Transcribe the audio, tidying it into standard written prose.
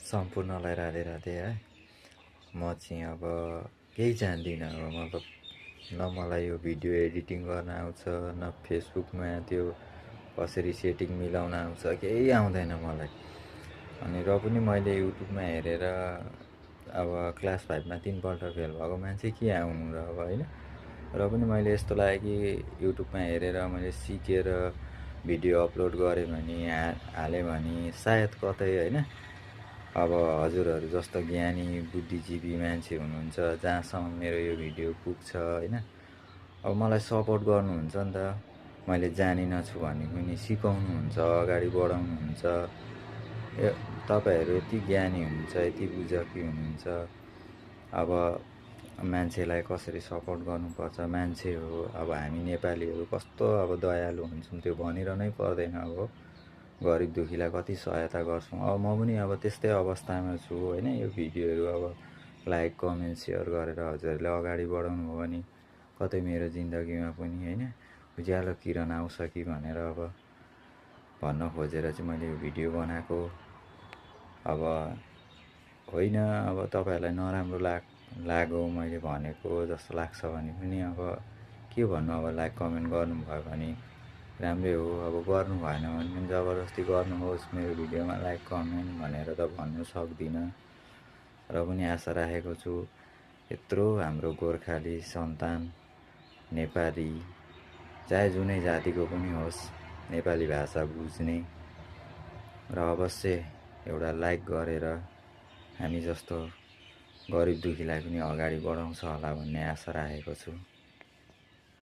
सम्पूर्णलाई राधे राधे है। म चाहिँ अब केही जान्दिनँ। अब मतलब न मलाई यो भिडियो एडिटिङ गर्न आउँछ, न फेसबुकमा त्यो कसरी सेटिङ मिलाउन आउँछ, केही आउँदैन मलाई। अनि र पनि मैले युट्युबमा हेरेर अब क्लास 5मा 3 पल्ट फेल भएको मान्छे के आउनु र अब होइन। र पनि मैले यस्तो लाग्यो कि युट्युबमा हेरेर मैले सिकेर भिडियो अपलोड गरेँ भने हालेँ भने सायद कतै होइन अब हजुरहरू जस्तो ज्ञानी बुद्धिजीवी मान्छे हुनुहुन्छ जहाँसम्म मेरो यो भिडियो पुग्छ होइन, अब मलाई सपोर्ट गर्नुहुन्छ नि त। मैले जानिनँ छु भने पनि सिकाउनुहुन्छ, अगाडि बढाउनुहुन्छ। तपाईँहरू यति ज्ञानी हुनुहुन्छ, यति बुझकी हुनुहुन्छ। अब मान्छेलाई कसरी सपोर्ट गर्नुपर्छ, मान्छे हो अब हामी नेपालीहरू कस्तो अब दयालु हुन्छौँ त्यो भनिरहनै पर्दैन। अब गरिब दुखीलाई कति सहायता गर्छौँ। अब म पनि अब त्यस्तै अवस्थामा छु होइन। यो भिडियोहरू अब लाइक कमेन्ट सेयर गरेर हजुरहरूले अगाडि बढाउनु हो भने कतै मेरो जिन्दगीमा पनि होइन उज्यालो किरण आउँछ कि भनेर अब भन्न खोजेर चाहिँ मैले यो भिडियो बनाएको। अब होइन अब तपाईँहरूलाई नराम्रो लाग्यो मैले भनेको जस्तो लाग्छ भने पनि अब के भन्नु, अब लाइक कमेन्ट गर्नुभयो भने राम्रै हो। अब गर्नु भएन भने पनि जबरजस्ती गर्नुहोस् मेरो भिडियोमा लाइक कमेन्ट भनेर त भन्नु सक्दिनँ। र पनि आशा राखेको छु यत्रो हाम्रो गोर्खाली सन्तान नेपाली चाहे जुनै जातिको पनि होस् नेपाली भाषा बुझ्ने र अवश्य एउटा लाइक गरेर हामी जस्तो गरिब दुखीलाई पनि अगाडि बढाउँछ होला भन्ने आशा राखेको छु।